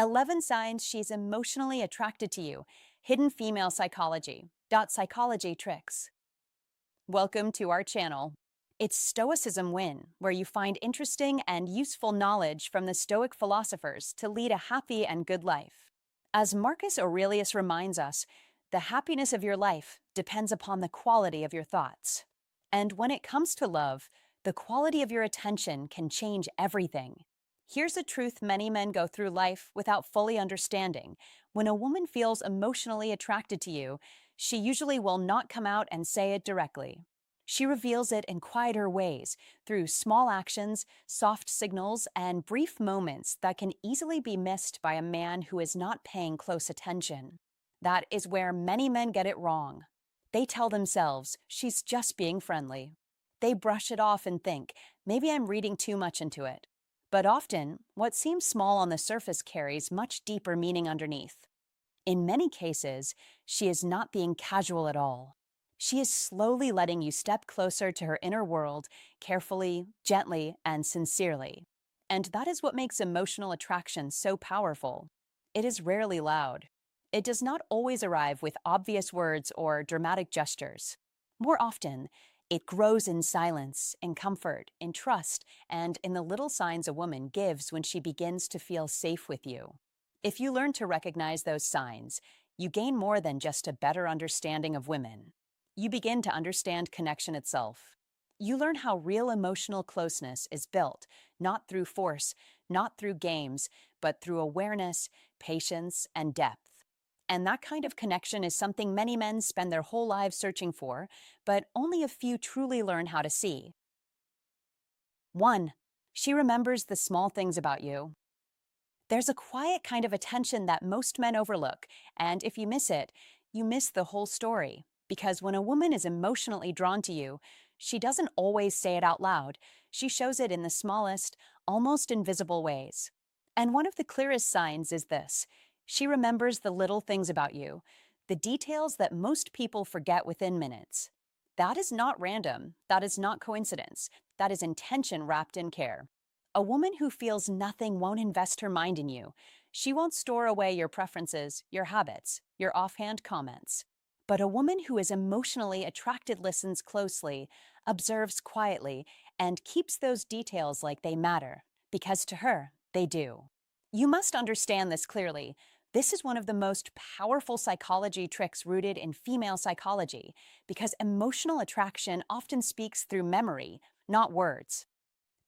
11 signs she's emotionally attracted to you. Hidden female psychology. Psychology tricks. Welcome to our channel. It's Stoicism Win, where you find interesting and useful knowledge from the Stoic philosophers to lead a happy and good life. As Marcus Aurelius reminds us, the happiness of your life depends upon the quality of your thoughts. And when it comes to love, the quality of your attention can change everything. Here's a truth many men go through life without fully understanding. When a woman feels emotionally attracted to you, she usually will not come out and say it directly. She reveals it in quieter ways, through small actions, soft signals, and brief moments that can easily be missed by a man who is not paying close attention. That is where many men get it wrong. They tell themselves, she's just being friendly. They brush it off and think, maybe I'm reading too much into it. But often, what seems small on the surface carries much deeper meaning underneath. In many cases, she is not being casual at all. She is slowly letting you step closer to her inner world, carefully, gently, and sincerely. And that is what makes emotional attraction so powerful. It is rarely loud. It does not always arrive with obvious words or dramatic gestures. More often, it grows in silence, in comfort, in trust, and in the little signs a woman gives when she begins to feel safe with you. If you learn to recognize those signs, you gain more than just a better understanding of women. You begin to understand connection itself. You learn how real emotional closeness is built, not through force, not through games, but through awareness, patience, and depth. And that kind of connection is something many men spend their whole lives searching for, but only a few truly learn how to see. 1. She remembers the small things about you. There's a quiet kind of attention that most men overlook, and if you miss it, you miss the whole story. Because when a woman is emotionally drawn to you, she doesn't always say it out loud. She shows it in the smallest, almost invisible ways. And one of the clearest signs is this: she remembers the little things about you, the details that most people forget within minutes. That is not random. That is not coincidence. That is intention wrapped in care. A woman who feels nothing won't invest her mind in you. She won't store away your preferences, your habits, your offhand comments. But a woman who is emotionally attracted listens closely, observes quietly, and keeps those details like they matter, because to her, they do. You must understand this clearly. This is one of the most powerful psychology tricks rooted in female psychology, because emotional attraction often speaks through memory, not words.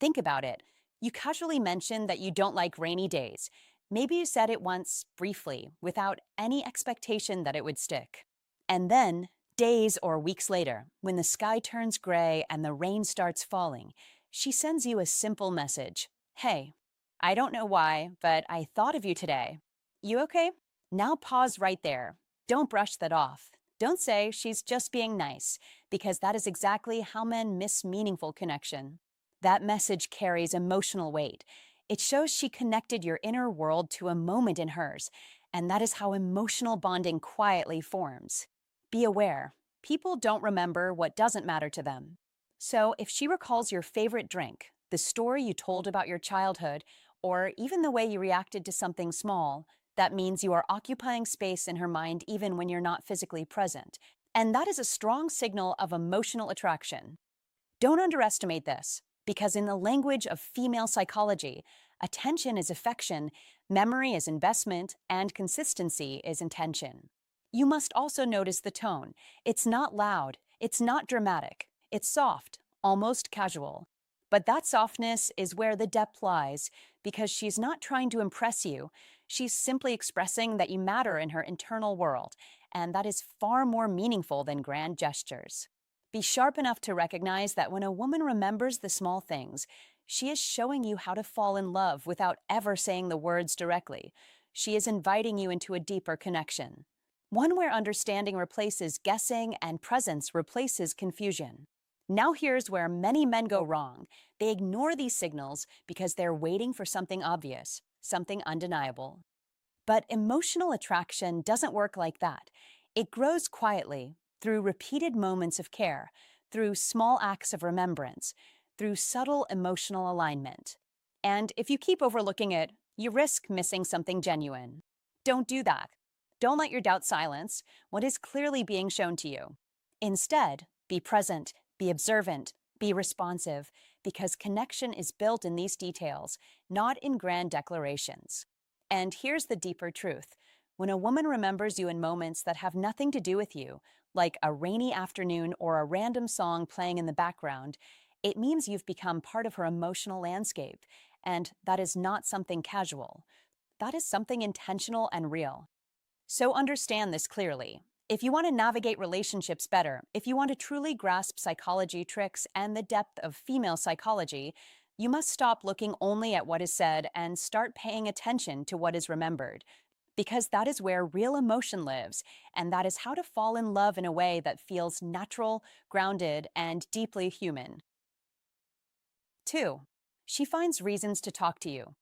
Think about it. You casually mentioned that you don't like rainy days. Maybe you said it once, briefly, without any expectation that it would stick. And then, days or weeks later, when the sky turns gray and the rain starts falling, she sends you a simple message. Hey, I don't know why, but I thought of you today. You okay? Now pause right there. Don't brush that off. Don't say she's just being nice, because that is exactly how men miss meaningful connection. That message carries emotional weight. It shows she connected your inner world to a moment in hers, and that is how emotional bonding quietly forms. Be aware, people don't remember what doesn't matter to them. So if she recalls your favorite drink, the story you told about your childhood, or even the way you reacted to something small, that means you are occupying space in her mind even when you're not physically present. And that is a strong signal of emotional attraction. Don't underestimate this, because in the language of female psychology, attention is affection, memory is investment, and consistency is intention. You must also notice the tone. It's not loud, it's not dramatic, it's soft, almost casual. But that softness is where the depth lies, because she's not trying to impress you. She's simply expressing that you matter in her internal world, and that is far more meaningful than grand gestures. Be sharp enough to recognize that when a woman remembers the small things, she is showing you how to fall in love without ever saying the words directly. She is inviting you into a deeper connection. One where understanding replaces guessing and presence replaces confusion. Now here's where many men go wrong. They ignore these signals because they're waiting for something obvious, something undeniable. But emotional attraction doesn't work like that. It grows quietly, through repeated moments of care, through small acts of remembrance, through subtle emotional alignment. And if you keep overlooking it, You risk missing something genuine. Don't do that. Don't let your doubt silence what is clearly being shown to you. Instead, be present, be observant, be responsive, because connection is built in these details, not in grand declarations. And here's the deeper truth. When a woman remembers you in moments that have nothing to do with you, like a rainy afternoon or a random song playing in the background, it means you've become part of her emotional landscape. And that is not something casual. That is something intentional and real. So understand this clearly. If you want to navigate relationships better, if you want to truly grasp psychology tricks and the depth of female psychology, you must stop looking only at what is said and start paying attention to what is remembered. Because that is where real emotion lives, and that is how to fall in love in a way that feels natural, grounded, and deeply human. 2. She finds reasons to talk to you.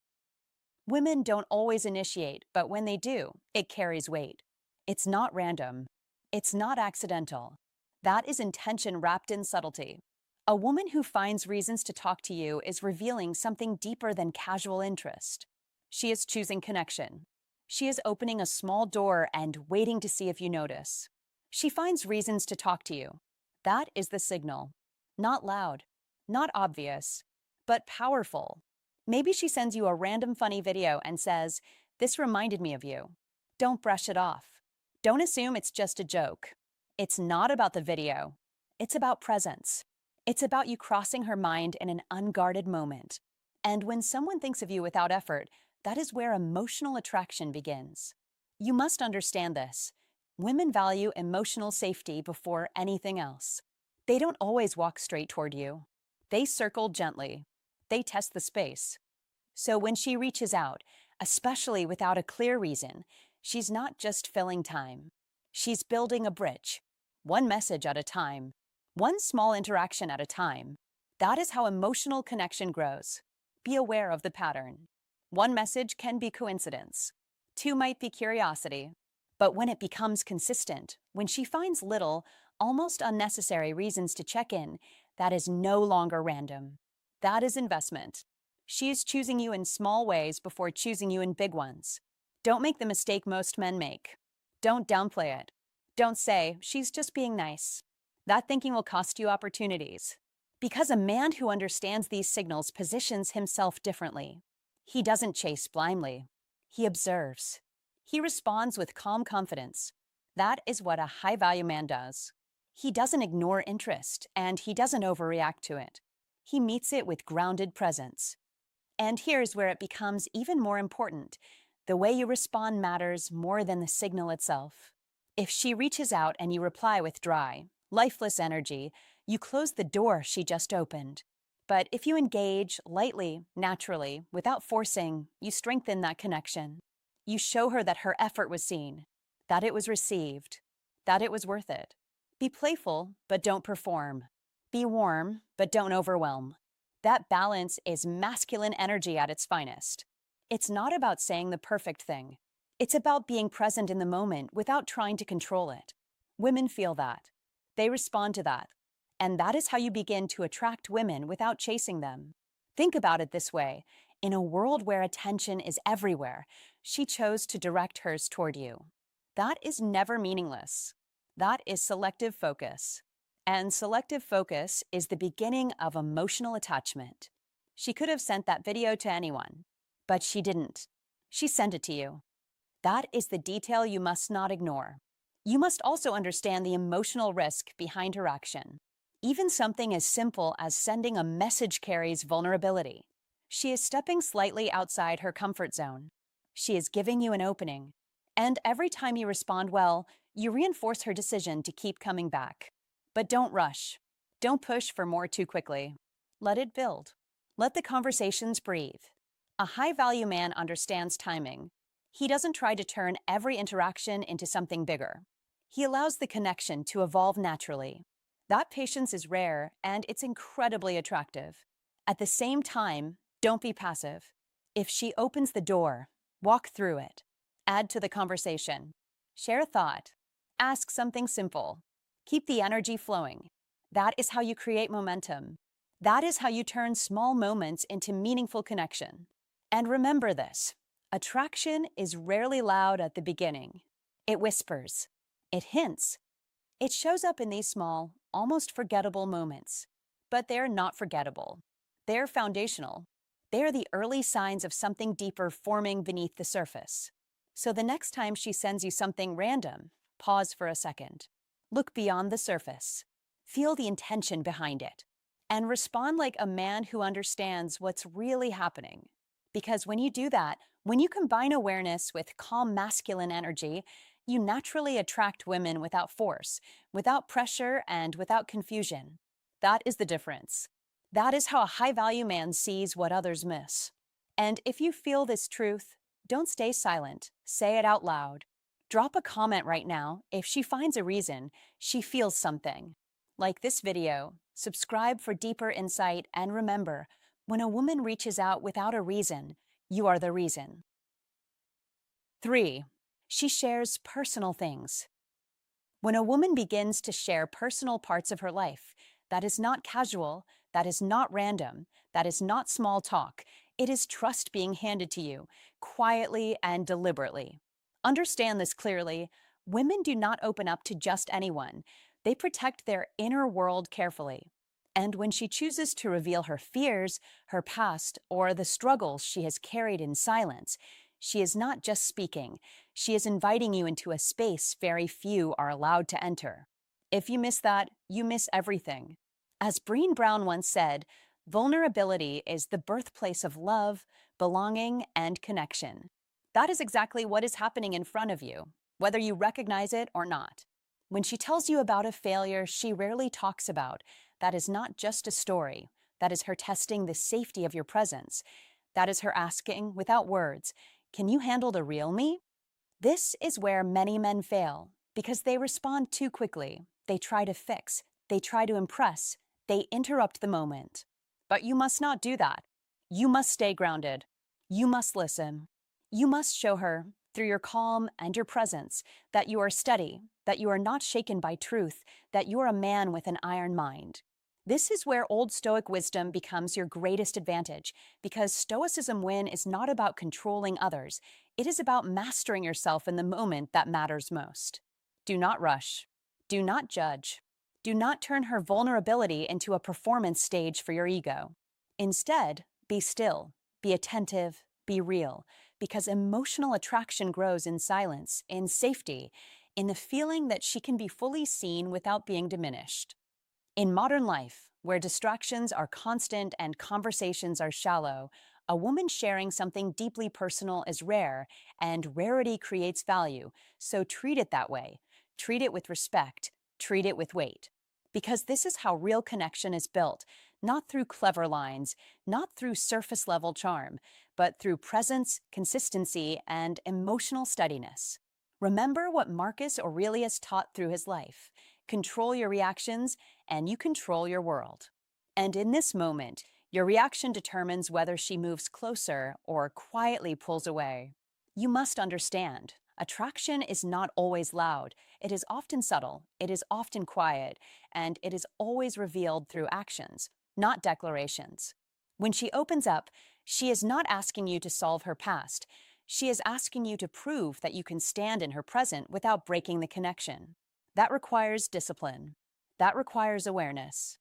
Women don't always initiate, but when they do, it carries weight. It's not random. It's not accidental. That is intention wrapped in subtlety. A woman who finds reasons to talk to you is revealing something deeper than casual interest. She is choosing connection. She is opening a small door and waiting to see if you notice. She finds reasons to talk to you. That is the signal. Not loud, not obvious, but powerful. Maybe she sends you a random funny video and says, "This reminded me of you." Don't brush it off. Don't assume it's just a joke. It's not about the video. It's about presence. It's about you crossing her mind in an unguarded moment. And when someone thinks of you without effort, that is where emotional attraction begins. You must understand this. Women value emotional safety before anything else. They don't always walk straight toward you. They circle gently. They test the space. So when she reaches out, especially without a clear reason, she's not just filling time. She's building a bridge, one message at a time, one small interaction at a time. That is how emotional connection grows. Be aware of the pattern. One message can be coincidence. Two might be curiosity. But when it becomes consistent, when she finds little, almost unnecessary reasons to check in, that is no longer random. That is investment. She is choosing you in small ways before choosing you in big ones. Don't make the mistake most men make. Don't downplay it. Don't say, "She's just being nice." That thinking will cost you opportunities. Because a man who understands these signals positions himself differently. He doesn't chase blindly. He observes. He responds with calm confidence. That is what a high-value man does. He doesn't ignore interest, and he doesn't overreact to it. He meets it with grounded presence. And here's where it becomes even more important. The way you respond matters more than the signal itself. If she reaches out and you reply with dry, lifeless energy, you close the door she just opened. But if you engage lightly, naturally, without forcing, you strengthen that connection. You show her that her effort was seen, that it was received, that it was worth it. Be playful, but don't perform. Be warm, but don't overwhelm. That balance is masculine energy at its finest. It's not about saying the perfect thing. It's about being present in the moment without trying to control it. Women feel that. They respond to that. And that is how you begin to attract women without chasing them. Think about it this way. In a world where attention is everywhere, she chose to direct hers toward you. That is never meaningless. That is selective focus. And selective focus is the beginning of emotional attachment. She could have sent that video to anyone, but she didn't. She sent it to you. That is the detail you must not ignore. You must also understand the emotional risk behind her action. Even something as simple as sending a message carries vulnerability. She is stepping slightly outside her comfort zone. She is giving you an opening. And every time you respond well, you reinforce her decision to keep coming back. But don't rush. Don't push for more too quickly. Let it build. Let the conversations breathe. A high-value man understands timing. He doesn't try to turn every interaction into something bigger. He allows the connection to evolve naturally. That patience is rare, and it's incredibly attractive. At the same time, don't be passive. If she opens the door, walk through it. Add to the conversation. Share a thought. Ask something simple. Keep the energy flowing. That is how you create momentum. That is how you turn small moments into meaningful connection. And remember this, Attraction is rarely loud at the beginning. It whispers, it hints, it shows up in these small, almost forgettable moments. But they're not forgettable. They're foundational. They are the early signs of something deeper forming beneath the surface. So the next time she sends you something random, pause for a second. Look beyond the surface. Feel the intention behind it. And respond like a man who understands what's really happening. Because when you do that, when you combine awareness with calm masculine energy, you naturally attract women without force, without pressure, and without confusion. That is the difference. That is how a high value man sees what others miss. And if you feel this truth, don't stay silent. Say it out loud. Drop a comment right now if she finds a reason, she feels something. Like this video, subscribe for deeper insight, and remember, when a woman reaches out without a reason, you are the reason. 3. She shares personal things. When a woman begins to share personal parts of her life, that is not casual, that is not random, that is not small talk. It is trust being handed to you, quietly and deliberately. Understand this clearly. Women do not open up to just anyone. They protect their inner world carefully. And when she chooses to reveal her fears, her past, or the struggles she has carried in silence, she is not just speaking. She is inviting you into a space very few are allowed to enter. If you miss that, you miss everything. As Brené Brown once said, vulnerability is the birthplace of love, belonging, and connection. That is exactly what is happening in front of you, whether you recognize it or not. When she tells you about a failure she rarely talks about, that is not just a story. That is her testing the safety of your presence. That is her asking, without words, can you handle the real me? This is where many men fail, because they respond too quickly. They try to fix, they try to impress, they interrupt the moment. But you must not do that. You must stay grounded. You must listen. You must show her, through your calm and your presence, that you are steady, that you are not shaken by truth, that you are a man with an iron mind. This is where old Stoic wisdom becomes your greatest advantage, because Stoicism win is not about controlling others. It is about mastering yourself in the moment that matters most. Do not rush. Do not judge. Do not turn her vulnerability into a performance stage for your ego. Instead, be still, be attentive, be real, because emotional attraction grows in silence, in safety, in the feeling that she can be fully seen without being diminished. In modern life, where distractions are constant and conversations are shallow, a woman sharing something deeply personal is rare, and rarity creates value, so treat it that way. Treat it with respect, treat it with weight. Because this is how real connection is built, not through clever lines, not through surface-level charm, but through presence, consistency, and emotional steadiness. Remember what Marcus Aurelius taught through his life. Control your reactions, and you control your world. And in this moment, your reaction determines whether she moves closer or quietly pulls away. You must understand, attraction is not always loud. It is often subtle, it is often quiet, and it is always revealed through actions, not declarations. When she opens up, she is not asking you to solve her past. She is asking you to prove that you can stand in her present without breaking the connection. That requires discipline. That requires awareness.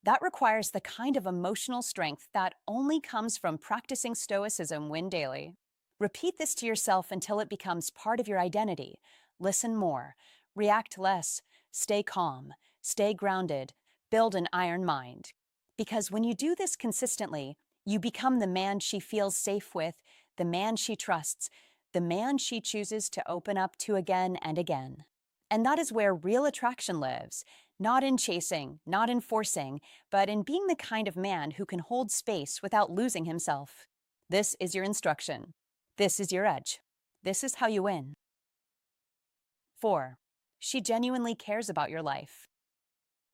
That requires the kind of emotional strength that only comes from practicing Stoicism win daily. Repeat this to yourself until it becomes part of your identity. Listen more, react less, stay calm, stay grounded, build an iron mind. Because when you do this consistently, you become the man she feels safe with, the man she trusts, the man she chooses to open up to again and again. And that is where real attraction lives, not in chasing, not in forcing, but in being the kind of man who can hold space without losing himself. This is your instruction. This is your edge. This is how you win. 4. She genuinely cares about your life.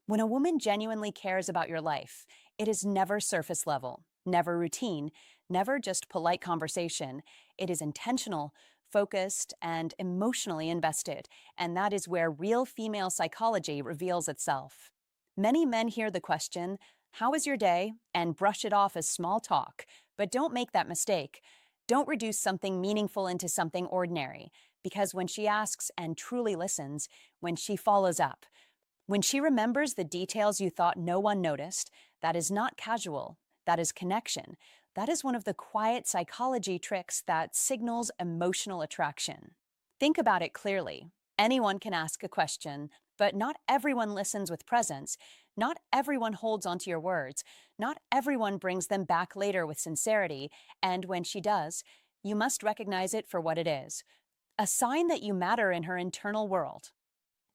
When a woman genuinely cares about your life, it is never surface level, never routine, never just polite conversation. It is intentional, focused, and emotionally invested, and that is where real female psychology reveals itself. Many men hear the question, "How is your day?" and brush it off as small talk, but don't make that mistake. Don't reduce something meaningful into something ordinary, because when she asks and truly listens, when she follows up, when she remembers the details you thought no one noticed, that is not casual, that is connection. That is one of the quiet psychology tricks that signals emotional attraction. Think about it clearly. Anyone can ask a question, but not everyone listens with presence. Not everyone holds onto your words. Not everyone brings them back later with sincerity. And when she does, you must recognize it for what it is, a sign that you matter in her internal world.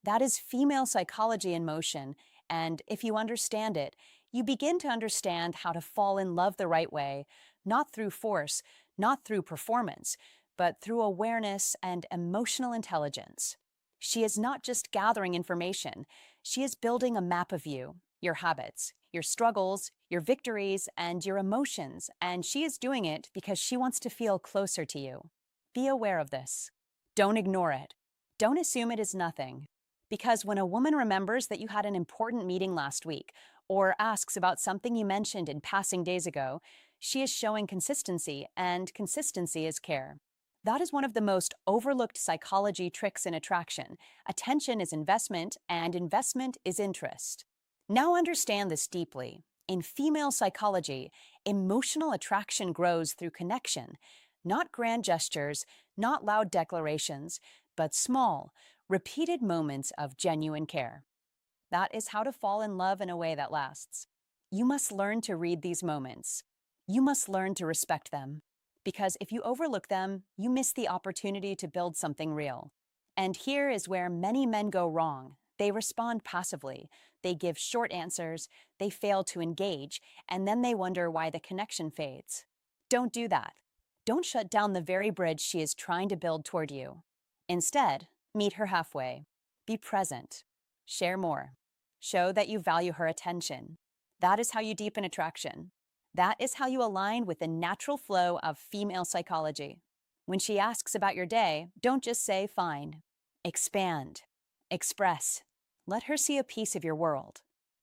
That is female psychology in motion, and if you understand it, you begin to understand how to fall in love the right way, not through force, not through performance, but through awareness and emotional intelligence. She is not just gathering information, she is building a map of you, your habits, your struggles, your victories, and your emotions, and she is doing it because she wants to feel closer to you. Be aware of this. Don't ignore it. Don't assume it is nothing. Because when a woman remembers that you had an important meeting last week or asks about something you mentioned in passing days ago, she is showing consistency, and consistency is care. That is one of the most overlooked psychology tricks in attraction. Attention is investment, and investment is interest. Now understand this deeply. In female psychology, emotional attraction grows through connection, not grand gestures, not loud declarations, but small, repeated moments of genuine care. That is how to fall in love in a way that lasts. You must learn to read these moments. You must learn to respect them. Because if you overlook them, you miss the opportunity to build something real. And here is where many men go wrong. They respond passively. They give short answers. They fail to engage. And then they wonder why the connection fades. Don't do that. Don't shut down the very bridge she is trying to build toward you. Instead, meet her halfway. Be present. Share more. Show that you value her attention. That is how you deepen attraction. That is how you align with the natural flow of female psychology. When she asks about your day, don't just say fine. Expand. Express. Let her see a piece of your world.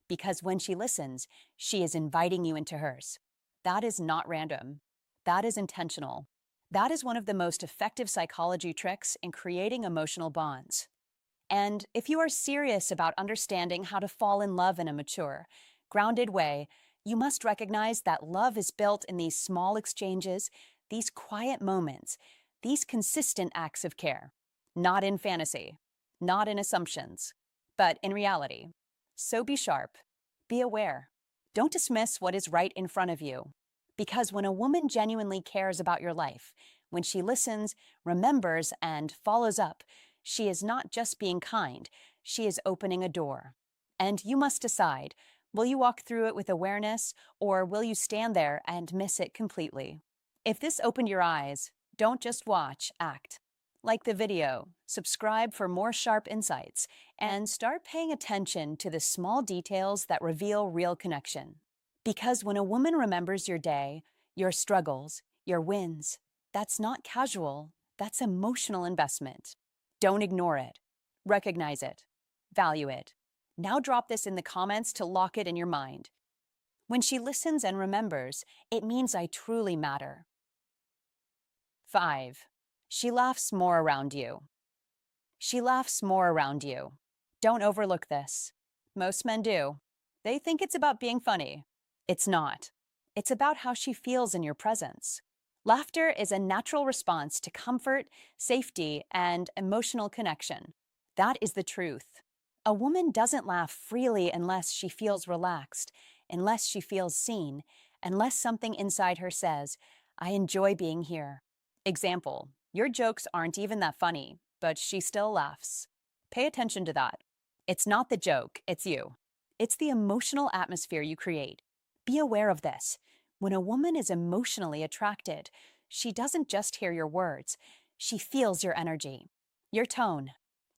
Because when she listens, she is inviting you into hers. That is not random. That is intentional. That is one of the most effective psychology tricks in creating emotional bonds. And if you are serious about understanding how to fall in love in a mature, grounded way, you must recognize that love is built in these small exchanges, these quiet moments, these consistent acts of care. Not in fantasy, not in assumptions, but in reality. So be sharp. Be aware. Don't dismiss what is right in front of you. Because when a woman genuinely cares about your life, when she listens, remembers, and follows up, she is not just being kind, she is opening a door. And you must decide, will you walk through it with awareness, or will you stand there and miss it completely? If this opened your eyes, don't just watch, act. Like the video, subscribe for more sharp insights, and start paying attention to the small details that reveal real connection. Because when a woman remembers your day, your struggles, your wins, that's not casual, that's emotional investment. Don't ignore it. Recognize it. Value it. Now drop this in the comments to lock it in your mind. When she listens and remembers, it means I truly matter. 5. She laughs more around you. She laughs more around you. Don't overlook this. Most men do. They think it's about being funny. It's not. It's about how she feels in your presence. Laughter is a natural response to comfort, safety, and emotional connection. That is the truth. A woman doesn't laugh freely unless she feels relaxed, unless she feels seen, unless something inside her says, I enjoy being here. Example, your jokes aren't even that funny, but she still laughs. Pay attention to that. It's not the joke, it's you. It's the emotional atmosphere you create. Be aware of this. When a woman is emotionally attracted, she doesn't just hear your words, she feels your energy, your tone,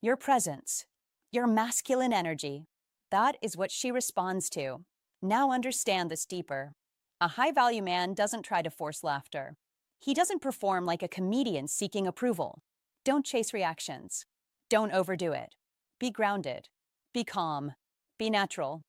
your presence, your masculine energy. That is what she responds to. Now understand this deeper. A high-value man doesn't try to force laughter. He doesn't perform like a comedian seeking approval. Don't chase reactions. Don't overdo it. Be grounded. Be calm. Be natural.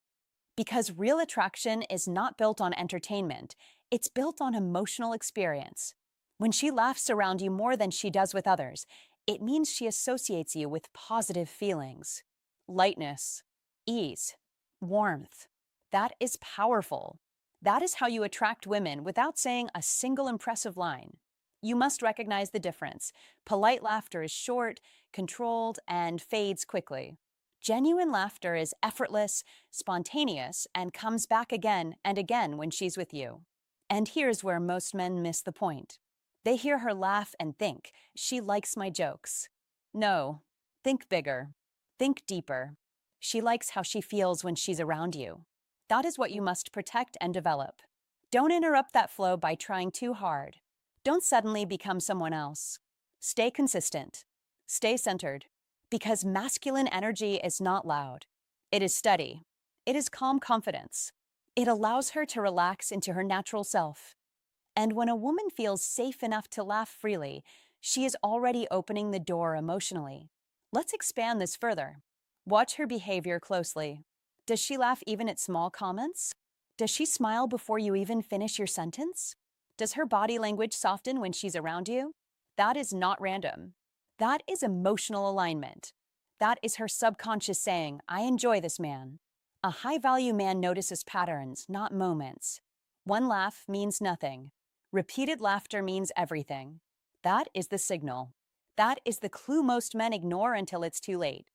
Because real attraction is not built on entertainment, it's built on emotional experience. When she laughs around you more than she does with others, it means she associates you with positive feelings, lightness, ease, warmth. That is powerful. That is how you attract women without saying a single impressive line. You must recognize the difference. Polite laughter is short, controlled, and fades quickly. Genuine laughter is effortless, spontaneous, and comes back again and again when she's with you. And here's where most men miss the point. They hear her laugh and think, she likes my jokes. No, think bigger. Think deeper. She likes how she feels when she's around you. That is what you must protect and develop. Don't interrupt that flow by trying too hard. Don't suddenly become someone else. Stay consistent. Stay centered. Because masculine energy is not loud. It is steady. It is calm confidence. It allows her to relax into her natural self. And when a woman feels safe enough to laugh freely, she is already opening the door emotionally. Let's expand this further. Watch her behavior closely. Does she laugh even at small comments? Does she smile before you even finish your sentence? Does her body language soften when she's around you? That is not random. That is emotional alignment. That is her subconscious saying, I enjoy this man. A high-value man notices patterns, not moments. One laugh means nothing. Repeated laughter means everything. That is the signal. That is the clue most men ignore until it's too late.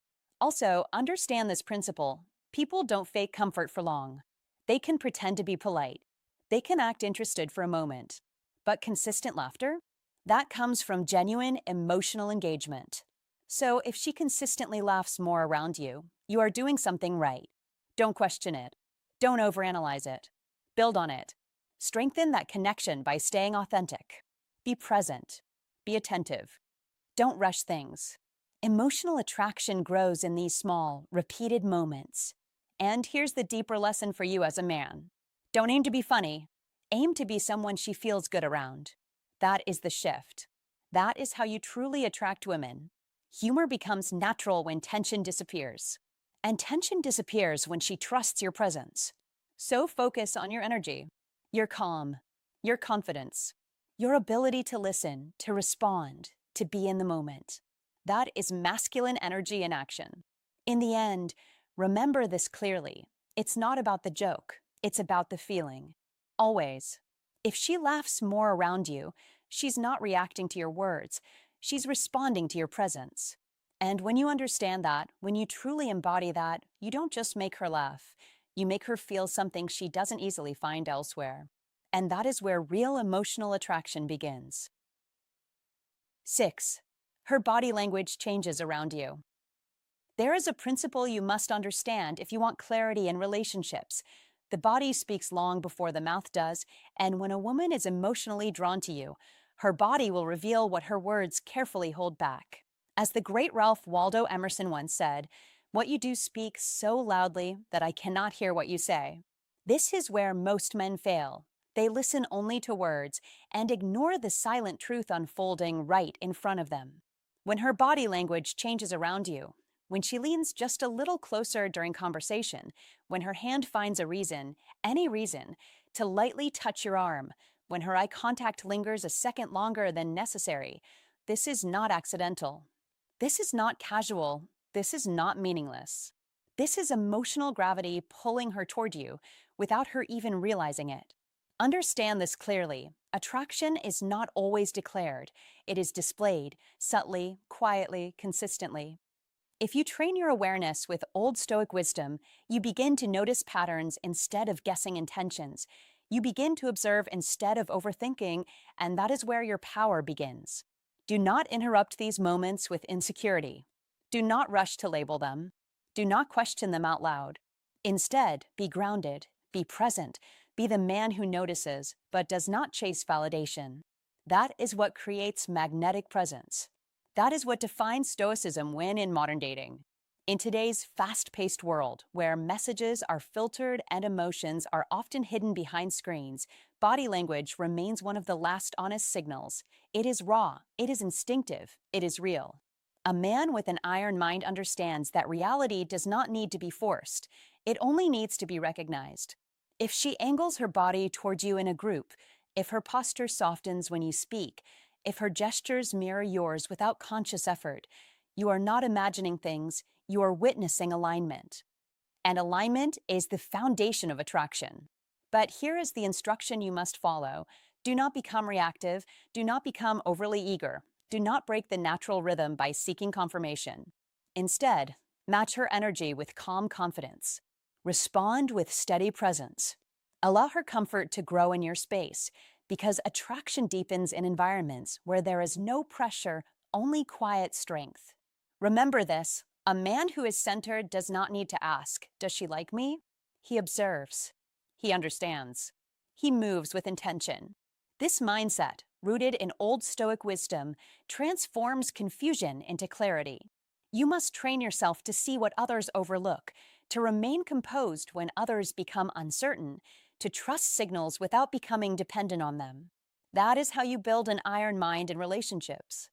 Also, understand this principle. People don't fake comfort for long. They can pretend to be polite. They can act interested for a moment. But consistent laughter? That comes from genuine emotional engagement. So if she consistently laughs more around you, you are doing something right. Don't question it. Don't overanalyze it. Build on it. Strengthen that connection by staying authentic. Be present. Be attentive. Don't rush things. Emotional attraction grows in these small, repeated moments. And here's the deeper lesson for you as a man. Don't aim to be funny. Aim to be someone she feels good around. That is the shift. That is how you truly attract women. Humor becomes natural when tension disappears. And tension disappears when she trusts your presence. So focus on your energy, your calm, your confidence, your ability to listen, to respond, to be in the moment. That is masculine energy in action. In the end, remember this clearly. It's not about the joke. It's about the feeling. Always. If she laughs more around you, she's not reacting to your words. She's responding to your presence. And when you understand that, when you truly embody that, you don't just make her laugh. You make her feel something she doesn't easily find elsewhere. And that is where real emotional attraction begins. 6. Her body language changes around you. There is a principle you must understand if you want clarity in relationships. The body speaks long before the mouth does, and when a woman is emotionally drawn to you, her body will reveal what her words carefully hold back. As the great Ralph Waldo Emerson once said, "What you do speaks so loudly that I cannot hear what you say." This is where most men fail. They listen only to words and ignore the silent truth unfolding right in front of them. When her body language changes around you, when she leans just a little closer during conversation, when her hand finds a reason, any reason, to lightly touch your arm, when her eye contact lingers a second longer than necessary, this is not accidental. This is not casual. This is not meaningless. This is emotional gravity pulling her toward you without her even realizing it. Understand this clearly. Attraction is not always declared. It is displayed subtly, quietly, consistently. If you train your awareness with old Stoic wisdom, you begin to notice patterns instead of guessing intentions. You begin to observe instead of overthinking, and that is where your power begins. Do not interrupt these moments with insecurity. Do not rush to label them. Do not question them out loud. Instead, be grounded, be present, be the man who notices but does not chase validation. That is what creates magnetic presence. That is what defines Stoicism when in modern dating. In today's fast-paced world, where messages are filtered and emotions are often hidden behind screens, body language remains one of the last honest signals. It is raw, it is instinctive, it is real. A man with an iron mind understands that reality does not need to be forced. It only needs to be recognized. If she angles her body towards you in a group, if her posture softens when you speak, if her gestures mirror yours without conscious effort, you are not imagining things, you are witnessing alignment. And alignment is the foundation of attraction. But here is the instruction you must follow. Do not become reactive. Do not become overly eager. Do not break the natural rhythm by seeking confirmation. Instead, match her energy with calm confidence. Respond with steady presence. Allow her comfort to grow in your space, because attraction deepens in environments where there is no pressure, only quiet strength. Remember this: a man who is centered does not need to ask, "Does she like me?" He observes. He understands. He moves with intention. This mindset, rooted in old Stoic wisdom, transforms confusion into clarity. You must train yourself to see what others overlook, to remain composed when others become uncertain, to trust signals without becoming dependent on them. That is how you build an iron mind in relationships.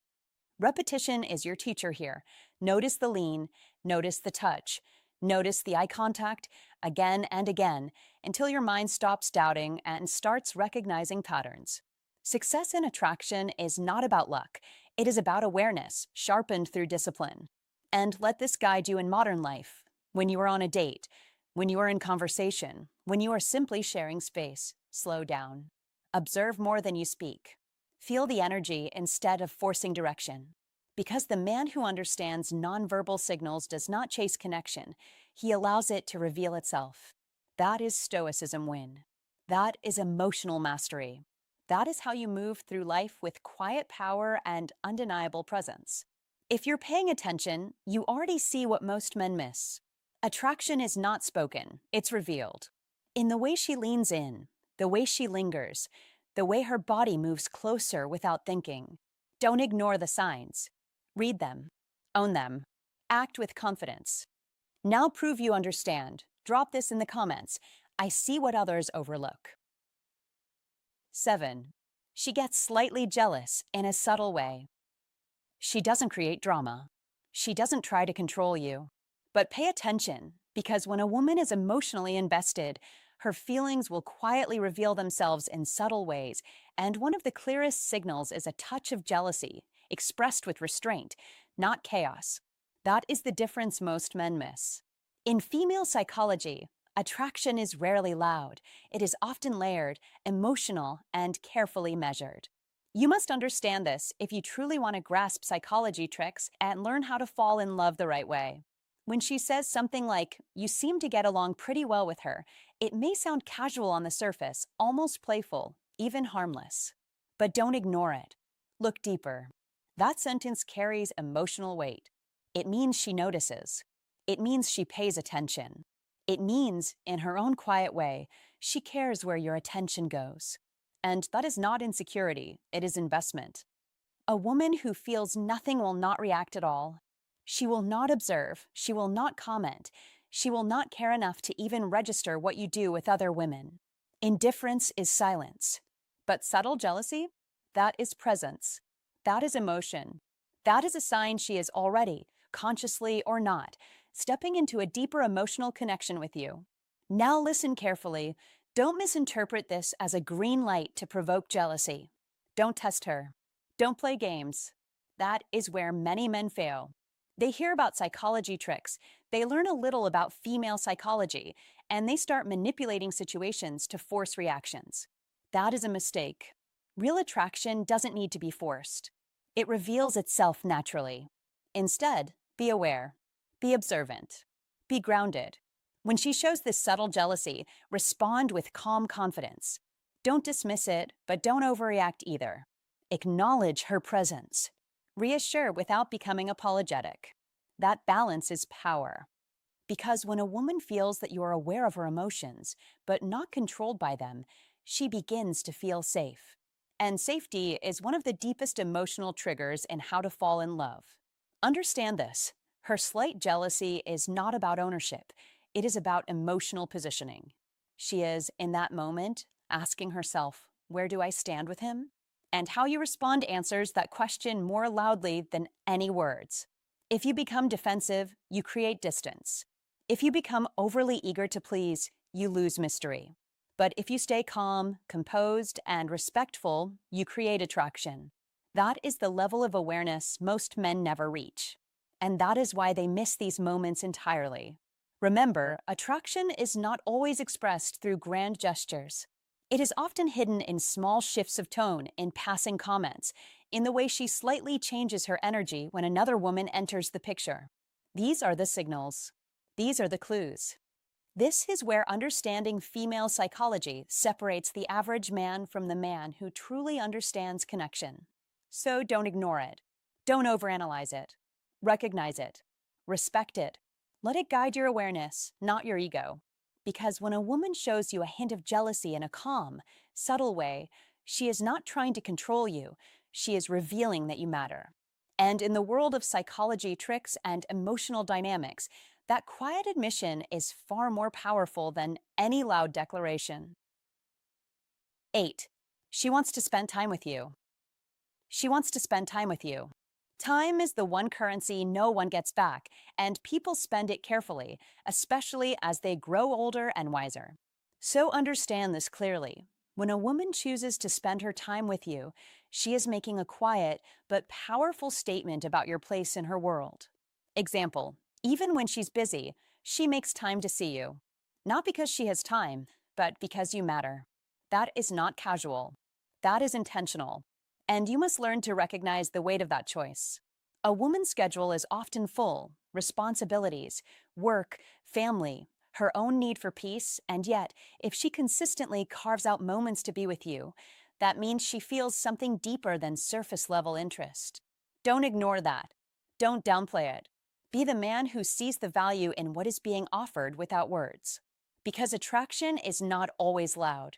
Repetition is your teacher here. Notice the lean, notice the touch, notice the eye contact again and again until your mind stops doubting and starts recognizing patterns. Success in attraction is not about luck. It is about awareness, sharpened through discipline. And let this guide you in modern life, when you are on a date, when you are in conversation, when you are simply sharing space. Slow down. Observe more than you speak. Feel the energy instead of forcing direction. Because the man who understands nonverbal signals does not chase connection, he allows it to reveal itself. That is Stoicism win. That is emotional mastery. That is how you move through life with quiet power and undeniable presence. If you're paying attention, you already see what most men miss. Attraction is not spoken, it's revealed. In the way she leans in, the way she lingers, the way her body moves closer without thinking. Don't ignore the signs. Read them. Own them. Act with confidence. Now prove you understand. Drop this in the comments. I see what others overlook. 7. She gets slightly jealous in a subtle way. She doesn't create drama. She doesn't try to control you. But pay attention, because when a woman is emotionally invested, her feelings will quietly reveal themselves in subtle ways, and one of the clearest signals is a touch of jealousy, expressed with restraint, not chaos. That is the difference most men miss. In female psychology, attraction is rarely loud. It is often layered, emotional, and carefully measured. You must understand this if you truly want to grasp psychology tricks and learn how to fall in love the right way. When she says something like, "You seem to get along pretty well with her," it may sound casual on the surface, almost playful, even harmless. But don't ignore it. Look deeper. That sentence carries emotional weight. It means she notices. It means she pays attention. It means, in her own quiet way, she cares where your attention goes. And that is not insecurity, it is investment. A woman who feels nothing will not react at all. She will not observe, she will not comment, she will not care enough to even register what you do with other women. Indifference is silence. But subtle jealousy? That is presence. That is emotion. That is a sign she is already, consciously or not, stepping into a deeper emotional connection with you. Now listen carefully. Don't misinterpret this as a green light to provoke jealousy. Don't test her. Don't play games. That is where many men fail. They hear about psychology tricks, they learn a little about female psychology, and they start manipulating situations to force reactions. That is a mistake. Real attraction doesn't need to be forced. It reveals itself naturally. Instead, be aware. Be observant. Be grounded. When she shows this subtle jealousy, respond with calm confidence. Don't dismiss it, but don't overreact either. Acknowledge her presence. Reassure without becoming apologetic. That balance is power. Because when a woman feels that you are aware of her emotions, but not controlled by them, she begins to feel safe. And safety is one of the deepest emotional triggers in how to fall in love. Understand this. Her slight jealousy is not about ownership. It is about emotional positioning. She is, in that moment, asking herself, where do I stand with him? And how you respond answers that question more loudly than any words. If you become defensive, you create distance. If you become overly eager to please, you lose mystery. But if you stay calm, composed, and respectful, you create attraction. That is the level of awareness most men never reach. And that is why they miss these moments entirely. Remember, attraction is not always expressed through grand gestures. It is often hidden in small shifts of tone, in passing comments, in the way she slightly changes her energy when another woman enters the picture. These are the signals. These are the clues. This is where understanding female psychology separates the average man from the man who truly understands connection. So don't ignore it. Don't overanalyze it. Recognize it. Respect it. Let it guide your awareness, not your ego. Because when a woman shows you a hint of jealousy in a calm, subtle way, she is not trying to control you, she is revealing that you matter. And in the world of psychology tricks and emotional dynamics, that quiet admission is far more powerful than any loud declaration. 8. She wants to spend time with you. She wants to spend time with you. Time is the one currency no one gets back, and people spend it carefully, especially as they grow older and wiser. So understand this clearly. When a woman chooses to spend her time with you, she is making a quiet but powerful statement about your place in her world. Example, even when she's busy, she makes time to see you. Not because she has time, but because you matter. That is not casual. That is intentional. And you must learn to recognize the weight of that choice. A woman's schedule is often full, responsibilities, work, family, her own need for peace, and yet, if she consistently carves out moments to be with you, that means she feels something deeper than surface level interest. Don't ignore that. Don't downplay it. Be the man who sees the value in what is being offered without words. Because attraction is not always loud.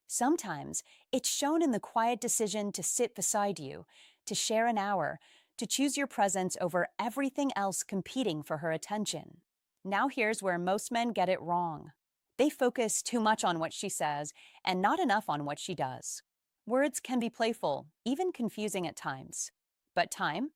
Sometimes it's shown in the quiet decision to sit beside you, to share an hour, to choose your presence over everything else competing for her attention. Now here's where most men get it wrong. They focus too much on what she says and not enough on what she does. Words can be playful, even confusing at times. But time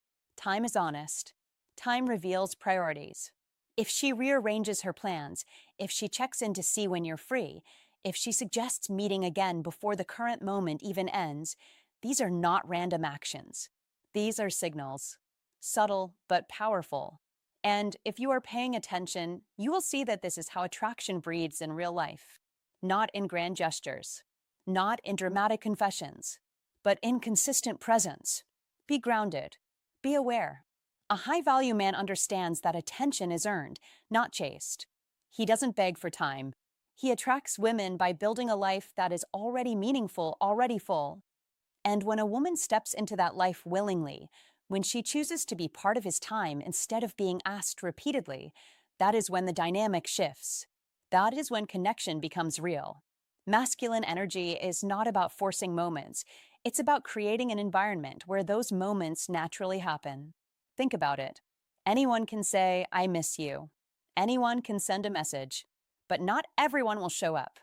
is honest. Time reveals priorities. If she rearranges her plans, if she checks in to see when you're free, if she suggests meeting again before the current moment even ends, these are not random actions. These are signals, subtle but powerful. And if you are paying attention, you will see that this is how attraction breeds in real life. Not in grand gestures, not in dramatic confessions, but in consistent presence. Be grounded. Be aware. A high-value man understands that attention is earned, not chased. He doesn't beg for time. He attracts women by building a life that is already meaningful, already full. And when a woman steps into that life willingly, when she chooses to be part of his time instead of being asked repeatedly, that is when the dynamic shifts. That is when connection becomes real. Masculine energy is not about forcing moments. It's about creating an environment where those moments naturally happen. Think about it. Anyone can say, "I miss you." Anyone can send a message. But not everyone will show up.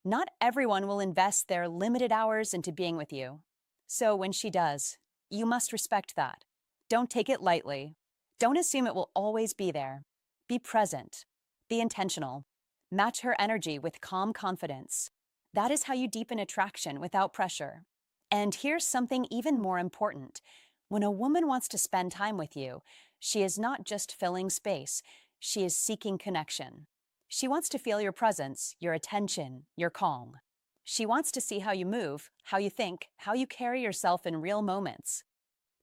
Not everyone will invest their limited hours into being with you. So when she does, you must respect that. Don't take it lightly. Don't assume it will always be there. Be present. Be intentional. Match her energy with calm confidence. That is how you deepen attraction without pressure. And here's something even more important. When a woman wants to spend time with you, she is not just filling space, she is seeking connection. She wants to feel your presence, your attention, your calm. She wants to see how you move, how you think, how you carry yourself in real moments.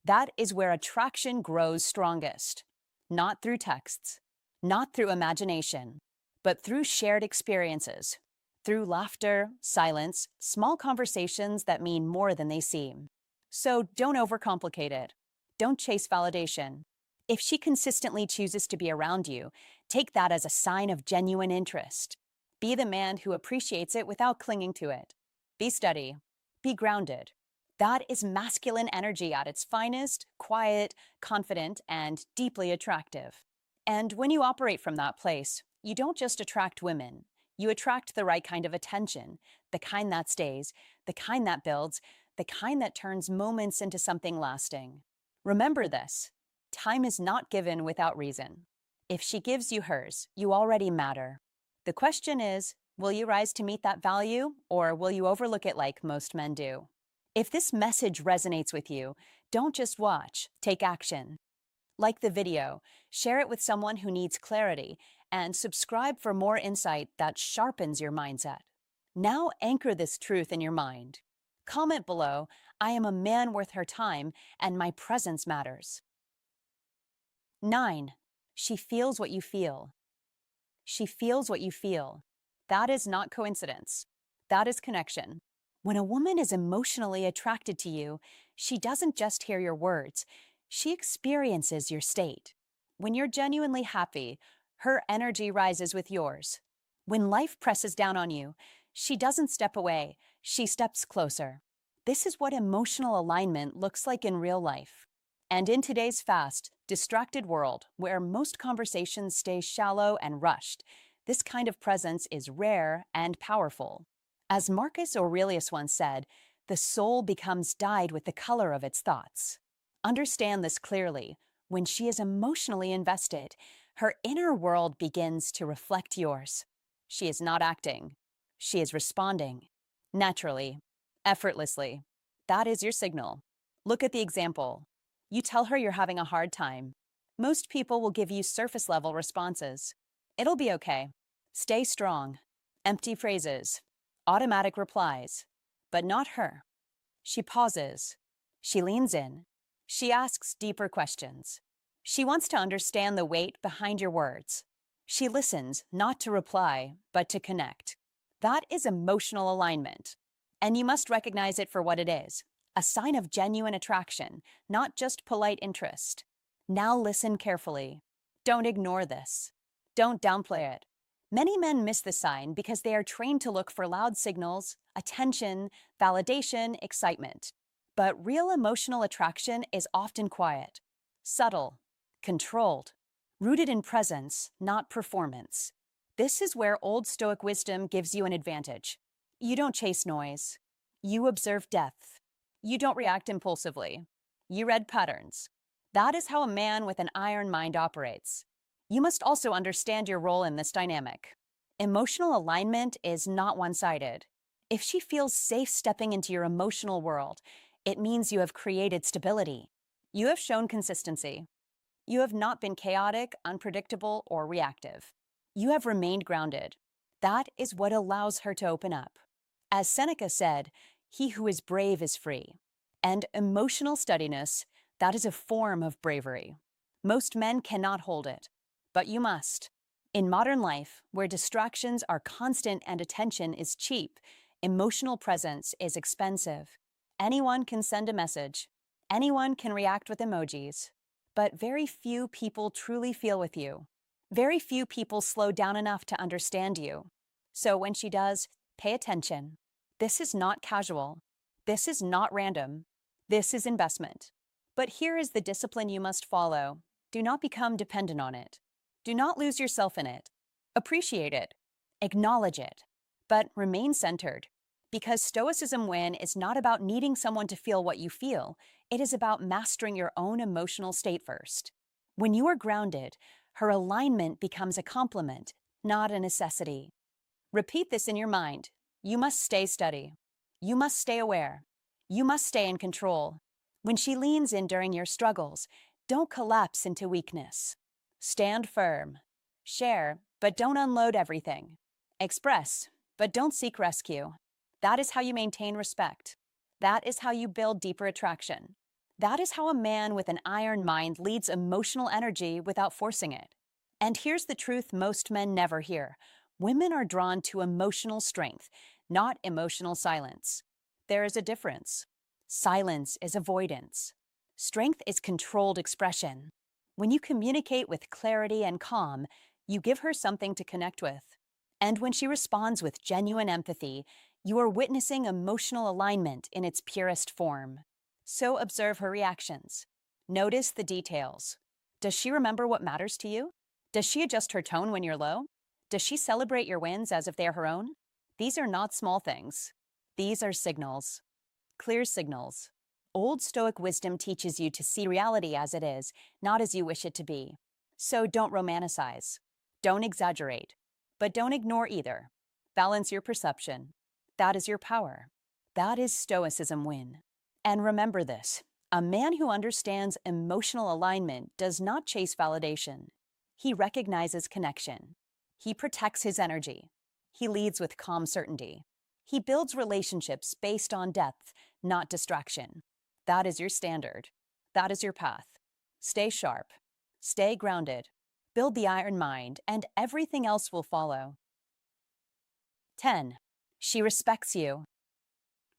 That is where attraction grows strongest. Not through texts, not through imagination, but through shared experiences, through laughter, silence, small conversations that mean more than they seem. So don't overcomplicate it. Don't chase validation. If she consistently chooses to be around you, take that as a sign of genuine interest. Be the man who appreciates it without clinging to it. Be steady. Be grounded. That is masculine energy at its finest, quiet, confident, and deeply attractive. And when you operate from that place, you don't just attract women. You attract the right kind of attention, the kind that stays, the kind that builds, the kind that turns moments into something lasting. Remember this. Time is not given without reason. If she gives you hers, you already matter. The question is, Will you rise to meet that value, or will you overlook it like most men do? If this message resonates with you, don't just watch, take action. Like the video, share it with someone who needs clarity, and subscribe for more insight that sharpens your mindset. Now anchor this truth in your mind. Comment below, I am a man worth her time, and my presence matters. 9. She feels what you feel. She feels what you feel. That is not coincidence. That is connection. When a woman is emotionally attracted to you, she doesn't just hear your words, she experiences your state. When you're genuinely happy, her energy rises with yours. When life presses down on you, she doesn't step away, she steps closer. This is what emotional alignment looks like in real life. And in today's fast, distracted world, where most conversations stay shallow and rushed, this kind of presence is rare and powerful. As Marcus Aurelius once said, the soul becomes dyed with the color of its thoughts. Understand this clearly. When she is emotionally invested, her inner world begins to reflect yours. She is not acting. She is responding. Naturally, effortlessly. That is your signal. Look at the example. You tell her you're having a hard time. Most people will give you surface-level responses. It'll be okay. Stay strong. Empty phrases. Automatic replies. But not her. She pauses. She leans in. She asks deeper questions. She wants to understand the weight behind your words. She listens not to reply, but to connect. That is emotional alignment. And you must recognize it for what it is, a sign of genuine attraction, not just polite interest. Now listen carefully. Don't ignore this. Don't downplay it. Many men miss the sign because they are trained to look for loud signals, attention, validation, excitement. But real emotional attraction is often quiet, subtle, controlled, rooted in presence, not performance. This is where old Stoic wisdom gives you an advantage. You don't chase noise. You observe depth. You don't react impulsively. You read patterns. That is how a man with an iron mind operates. You must also understand your role in this dynamic. Emotional alignment is not one-sided. If she feels safe stepping into your emotional world, it means you have created stability. You have shown consistency. You have not been chaotic, unpredictable, or reactive. You have remained grounded. That is what allows her to open up. As Seneca said, he who is brave is free. And emotional steadiness, that is a form of bravery. Most men cannot hold it, but you must. In modern life, where distractions are constant and attention is cheap, emotional presence is expensive. Anyone can send a message. Anyone can react with emojis. But very few people truly feel with you. Very few people slow down enough to understand you. So when she does, pay attention. This is not casual. This is not random. This is investment. But here is the discipline you must follow. Do not become dependent on it. Do not lose yourself in it. Appreciate it. Acknowledge it. But remain centered. Because Stoicism win is not about needing someone to feel what you feel. It is about mastering your own emotional state first. When you are grounded, her alignment becomes a complement, not a necessity. Repeat this in your mind. You must stay steady. You must stay aware. You must stay in control. When she leans in during your struggles, don't collapse into weakness. Stand firm. Share, but don't unload everything. Express, but don't seek rescue. That is how you maintain respect. That is how you build deeper attraction. That is how a man with an iron mind leads emotional energy without forcing it. And here's the truth most men never hear. Women are drawn to emotional strength, not emotional silence. There is a difference. Silence is avoidance. Strength is controlled expression. When you communicate with clarity and calm, you give her something to connect with. And when she responds with genuine empathy, you are witnessing emotional alignment in its purest form. So observe her reactions. Notice the details. Does she remember what matters to you? Does she adjust her tone when you're low? Does she celebrate your wins as if they're her own? These are not small things. These are signals. Clear signals. Old Stoic wisdom teaches you to see reality as it is, not as you wish it to be. So don't romanticize. Don't exaggerate. But don't ignore either. Balance your perception. That is your power. That is Stoicism win. And remember this, a man who understands emotional alignment does not chase validation. He recognizes connection. He protects his energy. He leads with calm certainty. He builds relationships based on depth, not distraction. That is your standard. That is your path. Stay sharp. Stay grounded. Build the iron mind, and everything else will follow. 10. She respects you.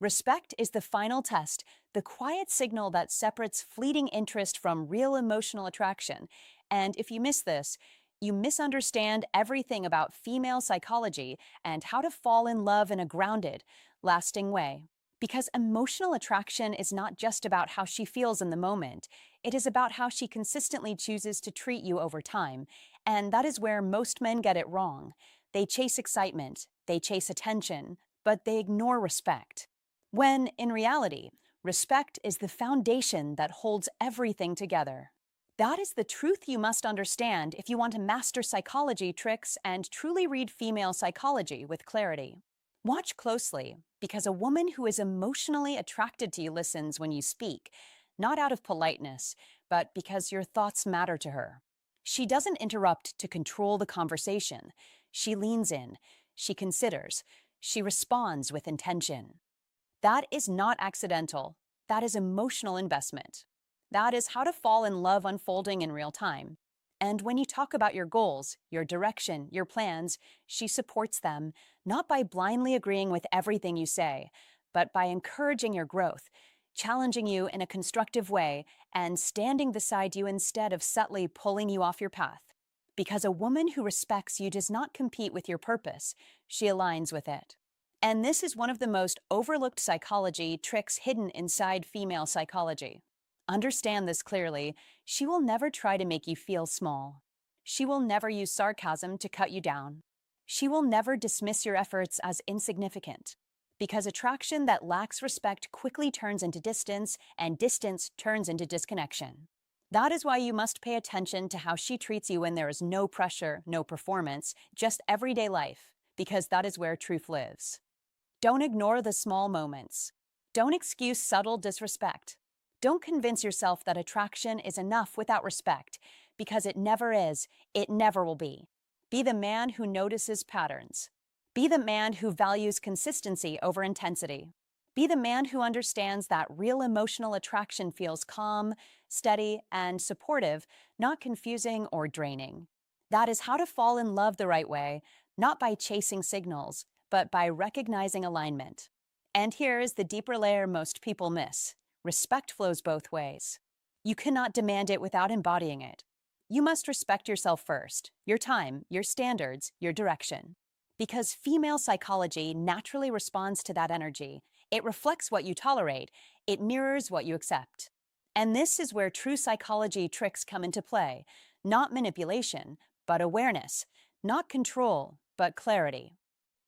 Respect is the final test, the quiet signal that separates fleeting interest from real emotional attraction. And if you miss this, you misunderstand everything about female psychology and how to fall in love in a grounded, lasting way. Because emotional attraction is not just about how she feels in the moment, it is about how she consistently chooses to treat you over time. And that is where most men get it wrong. They chase excitement, they chase attention, but they ignore respect. When, in reality, respect is the foundation that holds everything together. That is the truth you must understand if you want to master psychology tricks and truly read female psychology with clarity. Watch closely, because a woman who is emotionally attracted to you listens when you speak, not out of politeness, but because your thoughts matter to her. She doesn't interrupt to control the conversation. She leans in, she considers, she responds with intention. That is not accidental. That is emotional investment. That is how to fall in love unfolding in real time. And when you talk about your goals, your direction, your plans, she supports them, not by blindly agreeing with everything you say, but by encouraging your growth, challenging you in a constructive way, and standing beside you instead of subtly pulling you off your path. Because a woman who respects you does not compete with your purpose, she aligns with it. And this is one of the most overlooked psychology tricks hidden inside female psychology. Understand this clearly. She will never try to make you feel small. She will never use sarcasm to cut you down. She will never dismiss your efforts as insignificant. Because attraction that lacks respect quickly turns into distance, and distance turns into disconnection. That is why you must pay attention to how she treats you when there is no pressure, no performance, just everyday life, because that is where truth lives. Don't ignore the small moments. Don't excuse subtle disrespect. Don't convince yourself that attraction is enough without respect, because it never is, it never will be. Be the man who notices patterns. Be the man who values consistency over intensity. Be the man who understands that real emotional attraction feels calm, steady, and supportive, not confusing or draining. That is how to fall in love the right way, not by chasing signals, but by recognizing alignment. And here is the deeper layer most people miss. Respect flows both ways. You cannot demand it without embodying it. You must respect yourself first, your time, your standards, your direction. Because female psychology naturally responds to that energy. It reflects what you tolerate. It mirrors what you accept. And this is where true psychology tricks come into play. Not manipulation, but awareness. Not control, but clarity.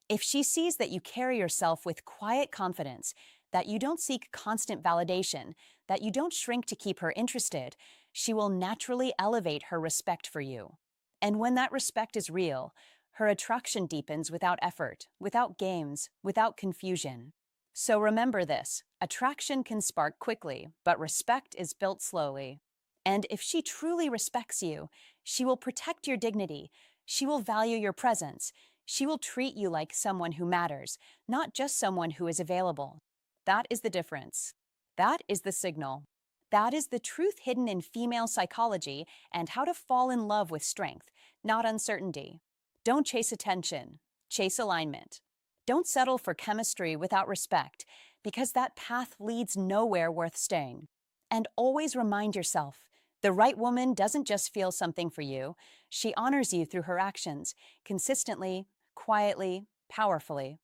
If she sees that you carry yourself with quiet confidence, that you don't seek constant validation, that you don't shrink to keep her interested, she will naturally elevate her respect for you. And when that respect is real, her attraction deepens without effort, without games, without confusion. So remember this, attraction can spark quickly, but respect is built slowly. And if she truly respects you, she will protect your dignity, she will value your presence, she will treat you like someone who matters, not just someone who is available. That is the difference. That is the signal. That is the truth hidden in female psychology and how to fall in love with strength, not uncertainty. Don't chase attention, chase alignment. Don't settle for chemistry without respect, because that path leads nowhere worth staying. And always remind yourself, the right woman doesn't just feel something for you, she honors you through her actions, consistently, quietly, powerfully.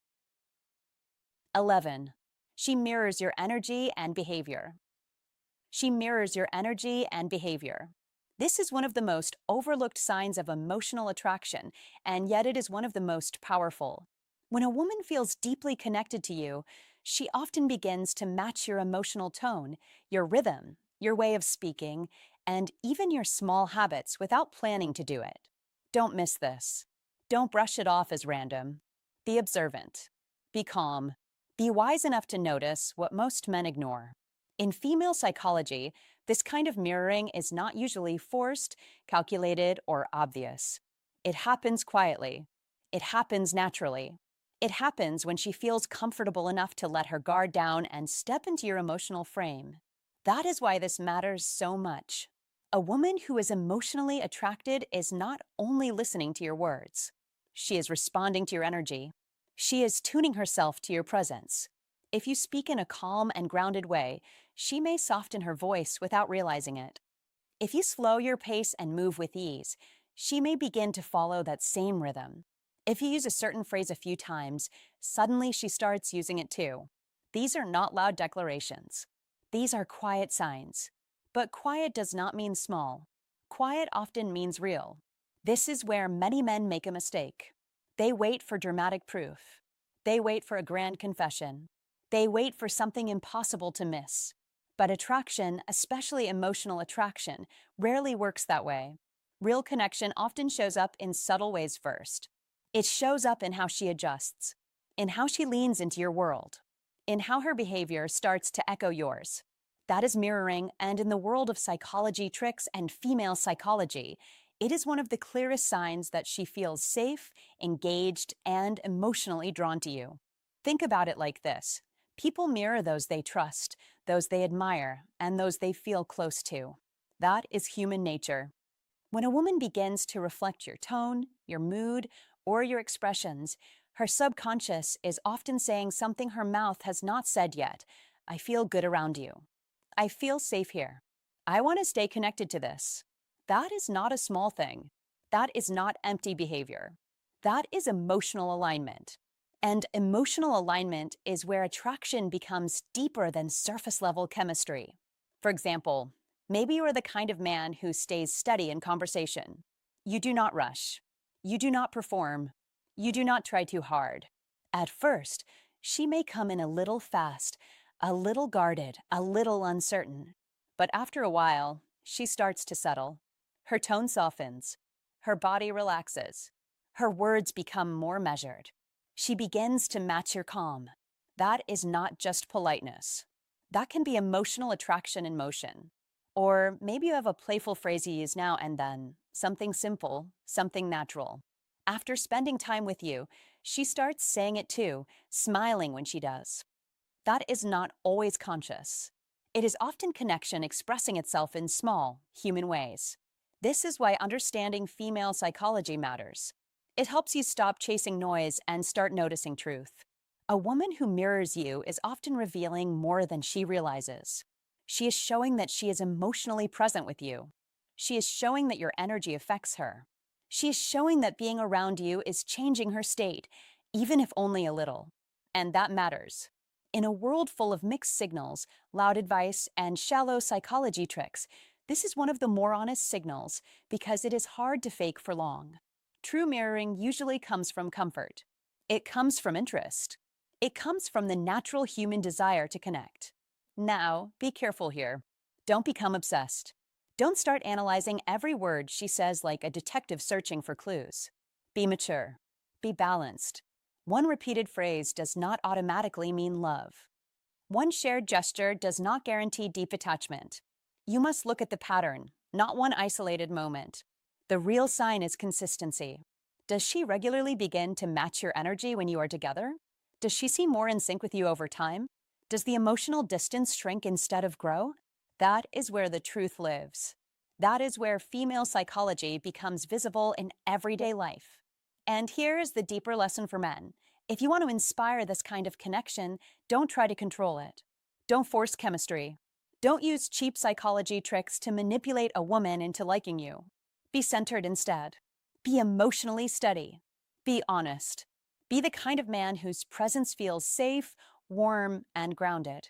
11. She mirrors your energy and behavior. She mirrors your energy and behavior. This is one of the most overlooked signs of emotional attraction, and yet it is one of the most powerful. When a woman feels deeply connected to you, she often begins to match your emotional tone, your rhythm, your way of speaking, and even your small habits without planning to do it. Don't miss this. Don't brush it off as random. Be observant. Be calm. Be wise enough to notice what most men ignore. In female psychology, this kind of mirroring is not usually forced, calculated, or obvious. It happens quietly. It happens naturally. It happens when she feels comfortable enough to let her guard down and step into your emotional frame. That is why this matters so much. A woman who is emotionally attracted is not only listening to your words, she is responding to your energy. She is tuning herself to your presence. If you speak in a calm and grounded way, she may soften her voice without realizing it. If you slow your pace and move with ease, she may begin to follow that same rhythm. If you use a certain phrase a few times, suddenly she starts using it too. These are not loud declarations. These are quiet signs. But quiet does not mean small. Quiet often means real. This is where many men make a mistake. They wait for dramatic proof. They wait for a grand confession. They wait for something impossible to miss. But attraction, especially emotional attraction, rarely works that way. Real connection often shows up in subtle ways first. It shows up in how she adjusts, in how she leans into your world, in how her behavior starts to echo yours. That is mirroring, and in the world of psychology tricks and female psychology, it is one of the clearest signs that she feels safe, engaged, and emotionally drawn to you. Think about it like this. People mirror those they trust, those they admire, and those they feel close to. That is human nature. When a woman begins to reflect your tone, your mood, or your expressions, her subconscious is often saying something her mouth has not said yet. I feel good around you. I feel safe here. I want to stay connected to this. That is not a small thing. That is not empty behavior. That is emotional alignment. And emotional alignment is where attraction becomes deeper than surface level chemistry. For example, maybe you are the kind of man who stays steady in conversation. You do not rush. You do not perform. You do not try too hard. At first, she may come in a little fast, a little guarded, a little uncertain. But after a while, she starts to settle. Her tone softens. Her body relaxes. Her words become more measured. She begins to match your calm. That is not just politeness. That can be emotional attraction in motion. Or maybe you have a playful phrase you use now and then, something simple, something natural. After spending time with you, she starts saying it too, smiling when she does. That is not always conscious. It is often connection expressing itself in small, human ways. This is why understanding female psychology matters. It helps you stop chasing noise and start noticing truth. A woman who mirrors you is often revealing more than she realizes. She is showing that she is emotionally present with you. She is showing that your energy affects her. She is showing that being around you is changing her state, even if only a little. And that matters. In a world full of mixed signals, loud advice, and shallow psychology tricks, this is one of the more honest signals because it is hard to fake for long. True mirroring usually comes from comfort. It comes from interest. It comes from the natural human desire to connect. Now, be careful here. Don't become obsessed. Don't start analyzing every word she says like a detective searching for clues. Be mature. Be balanced. One repeated phrase does not automatically mean love. One shared gesture does not guarantee deep attachment. You must look at the pattern, not one isolated moment. The real sign is consistency. Does she regularly begin to match your energy when you are together? Does she seem more in sync with you over time? Does the emotional distance shrink instead of grow? That is where the truth lives. That is where female psychology becomes visible in everyday life. And here is the deeper lesson for men. If you want to inspire this kind of connection, don't try to control it. Don't force chemistry. Don't use cheap psychology tricks to manipulate a woman into liking you. Be centered instead. Be emotionally steady. Be honest. Be the kind of man whose presence feels safe, warm, and grounded.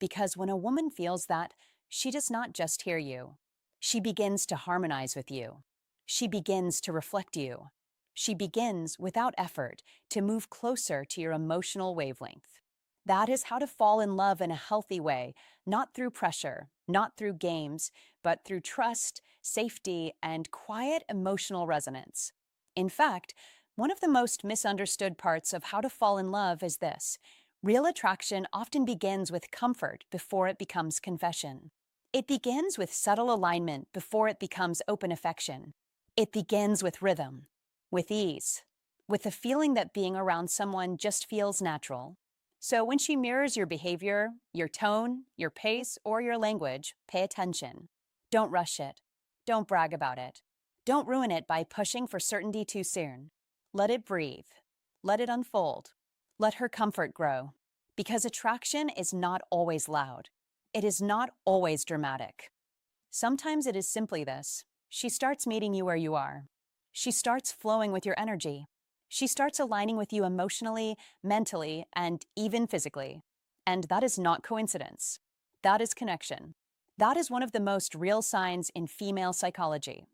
Because when a woman feels that, she does not just hear you. She begins to harmonize with you. She begins to reflect you. She begins, without effort, to move closer to your emotional wavelength. That is how to fall in love in a healthy way, not through pressure, not through games, but through trust, safety, and quiet emotional resonance. In fact, One of the most misunderstood parts of how to fall in love is this: real attraction often begins with comfort before it becomes confession. It begins with subtle alignment before it becomes open affection. It begins with rhythm, with ease, with the feeling that being around someone just feels natural. So when she mirrors your behavior, your tone, your pace, or your language, pay attention. Don't rush it. Don't brag about it. Don't ruin it by pushing for certainty too soon. Let it breathe. Let it unfold. Let her comfort grow. Because attraction is not always loud. It is not always dramatic. Sometimes it is simply this: she starts meeting you where you are. She starts flowing with your energy. She starts aligning with you emotionally, mentally, and even physically. And that is not coincidence. That is connection. That is one of the most real signs in female psychology.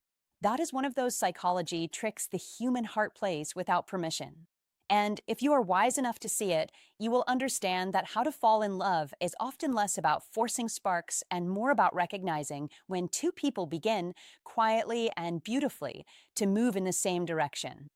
That is one of those psychology tricks the human heart plays without permission. And if you are wise enough to see it, you will understand that how to fall in love is often less about forcing sparks and more about recognizing when two people begin, quietly and beautifully, to move in the same direction.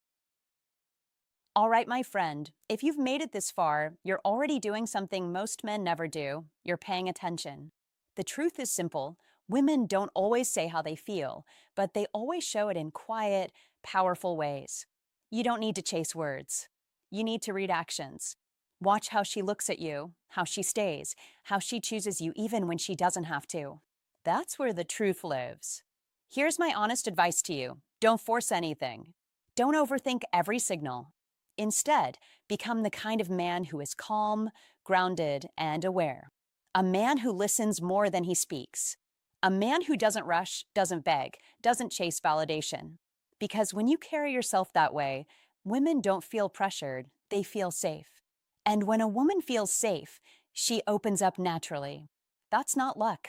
All right, my friend, if you've made it this far, you're already doing something most men never do. You're paying attention. The truth is simple: women don't always say how they feel, but they always show it in quiet, powerful ways. You don't need to chase words. You need to read actions. Watch how she looks at you, how she stays, how she chooses you even when she doesn't have to. That's where the truth lives. Here's my honest advice to you: don't force anything. Don't overthink every signal. Instead, become the kind of man who is calm, grounded, and aware. A man who listens more than he speaks. A man who doesn't rush, doesn't beg, doesn't chase validation. Because when you carry yourself that way, women don't feel pressured, they feel safe. And when a woman feels safe, she opens up naturally. That's not luck.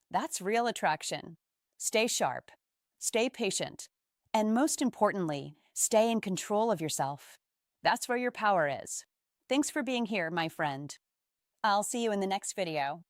That's real attraction. Stay sharp. Stay patient. And most importantly, stay in control of yourself. That's where your power is. Thanks for being here, my friend. I'll see you in the next video.